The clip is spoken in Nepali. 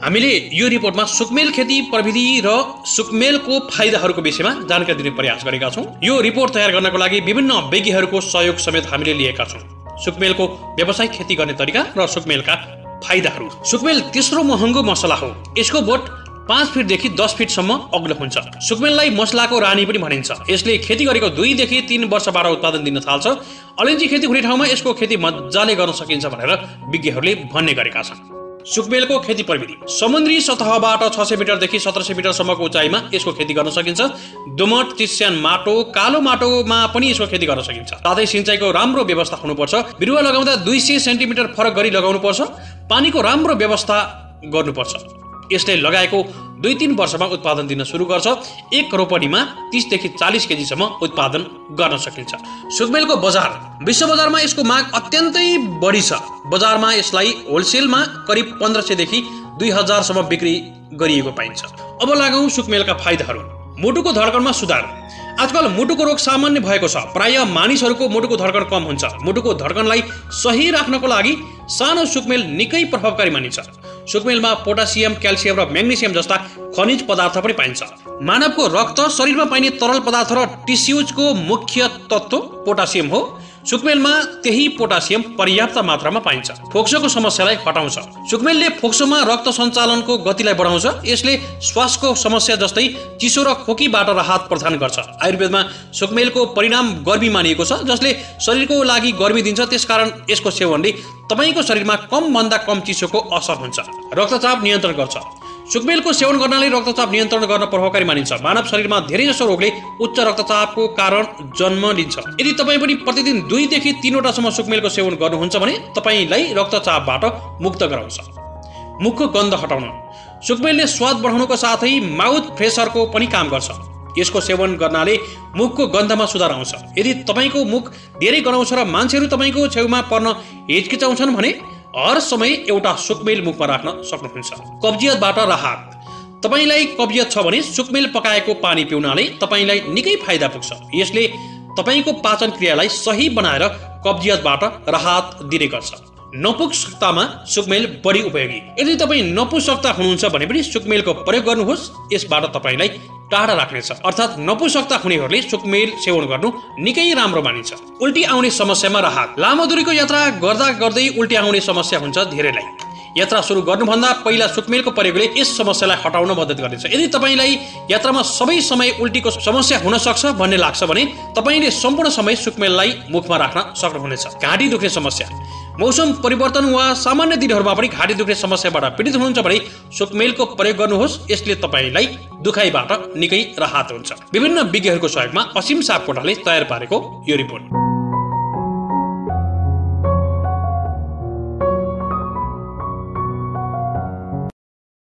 हामीले यो रिपोर्टमा सुकमेल खेती प्रविधि र सुकमेलको फाइदाहरूको विषयमा जानकारी दिने प्रयास गरेका छौँ। यो रिपोर्ट तयार गर्नको लागि विभिन्न विज्ञहरूको सहयोग समेत हामीले लिएका छौँ। सुकमेलको व्यावसायिक खेती गर्ने तरिका र सुकमेलका फाइदाहरू। सुकमेल तेस्रो महँगो मसला हो। यसको बोट 5 फिटदेखि 10 फिटसम्म अग्लो हुन्छ। सुकमेललाई मसलाको रानी पनि भनिन्छ। यसले खेती गरेको 2 देखि 3 वर्षबाट उत्पादन दिन थाल्छ। अलैँची खेती हुने ठाउँमा यसको खेती मजाले गर्न सकिन्छ भनेर विज्ञहरूले भन्ने गरेका छन्। सुकमेलको खेती प्रविधि। समुद्री सतहबाट 600 मिटरदेखि 1700 मिटरसम्मको उचाइमा यसको खेती गर्न सकिन्छ। दोमट, चिस्यान माटो, कालो माटोमा पनि यसको खेती गर्न सकिन्छ। साथै सिँचाइको राम्रो व्यवस्था हुनुपर्छ। बिरुवा लगाउँदा 200 सेन्टिमिटर फरक गरी लगाउनुपर्छ। पानीको राम्रो व्यवस्था गर्नुपर्छ। यसले लगाएको 2-3 वर्षमा उत्पादन दिन सुरु गर्छ। एक रोपनीमा 30 देखि 40 केजीसम्म उत्पादन गर्न सकिन्छ। सुकमेलको बजार। विश्व बजारमा यसको माग अत्यन्तै बढी छ। बजारमा यसलाई होलसेलमा करिब 1500 देखि 2000 सम्म बिक्री गरिएको पाइन्छ। अब लागौँ सुकमेलका फाइदाहरू। मुटुको धड्कनमा सुधार। आजकल मुटुको रोग सामान्य भएको छ। प्राय मानिसहरूको मुटुको धड्कन कम हुन्छ। मुटुको धड्कनलाई सही राख्नको लागि सानो सुकमेल निकै प्रभावकारी मानिन्छ। सुकमेलमा पोटासियम, क्याल्सियम र म्याग्नेसियम जस्ता खनिज पदार्थ पनि पाइन्छ। मानवको रक्त, शरीरमा पाइने तरल पदार्थ र टिस्युजको मुख्य तत्व पोटासियम हो। सुकमेलमा त्यही पोटासियम पर्याप्त मात्रामा पाइन्छ। फोक्सोको समस्यालाई हटाउँछ। सुकमेलले फोक्सोमा रक्त सञ्चालनको गतिलाई बढाउँछ। यसले श्वासको समस्या जस्तै चिसो र खोकीबाट राहत प्रदान गर्छ। आयुर्वेदमा सुकमेलको परिणाम गर्मी मानिएको छ, जसले शरीरको लागि गर्मी दिन्छ। त्यसकारण यसको सेवनले तपाईको शरीरमा कम भन्दा कम चिसोको असर हुन्छ। रक्तचाप नियन्त्रण गर्छ। सुकमेलको सेवन गर्नाले रक्तचाप नियन्त्रण गर्न प्रभावकारी मानिन्छ। मानव शरीरमा धेरैजसो रोगले उच्च रक्तचापको कारण जन्म लिन्छ। यदि तपाईँ पनि प्रतिदिन 2 देखि 3 वटासम्म सुकमेलको सेवन गर्नुहुन्छ भने तपाईलाई रक्तचापबाट मुक्त गराउँछ। मुखको गन्ध हटाउन। सुकमेलले स्वाद बढाउनुको साथै माउथ फ्रेसरको पनि काम गर्छ। यसको सेवन गर्नाले मुखको गन्धमा सुधार आउँछ। यदि तपाईको मुख धेरै गनाउँछ र मान्छेहरू तपाईको छेउमा पर्न हिचकिचाउँछन् भने हर समय एउटा सुकमेल मुखमा राख्न सक्नुहुन्छ। कब्जियतबाट राहत। तपाईलाई कब्जियत छ भने सुकमेल पकाएको पानी पिउनाले तपाईलाई निकै फाइदा पुग्छ। यसले तपाईको पाचन क्रियालाई सही बनाएर कब्जियतबाट राहत दिने गर्छ। नपुंसकतामा सुकमेल बढी उपयोगी। यदि तपाईँ नपुंसकता हुनुहुन्छ भने पनि सुकमेलको प्रयोग गर्नुहोस्। यसबाट तपाईलाई टाढा राख्नेछ। अर्थात् नपुंसकता हुनेहरूले सुकमेल सेवन गर्नु निकै राम्रो मानिन्छ। उल्टी आउने समस्यामा राहत। लामो दूरीको यात्रा गर्दा गर्दै उल्टी आउने समस्या हुन्छ धेरैलाई। यात्रा सुरु गर्नुभन्दा पहिला सुकमेलको प्रयोगले यस समस्यालाई हटाउन मद्दत गर्नेछ। यदि तपाईलाई यात्रामा सबै समय उल्टीको समस्या हुन सक्छ भन्ने लाग्छ भने तपाईले सम्पूर्ण समय सुकमेललाई मुखमा राख्न सक्नुहुनेछ। घाँटी दुख्ने समस्या। मौसम परिवर्तन वा सामान्य दिनहरूमा पनि घाँटी दुख्ने समस्याबाट पीडित हुनुहुन्छ भने सुकमेलको प्रयोग गर्नुहोस्। यसले तपाईलाई दुखाइबाट निकै राहत हुन्छ। विभिन्न विज्ञहरूको सहयोगमा असीम सापकोटाले तयार पारेको यो रिपोर्ट।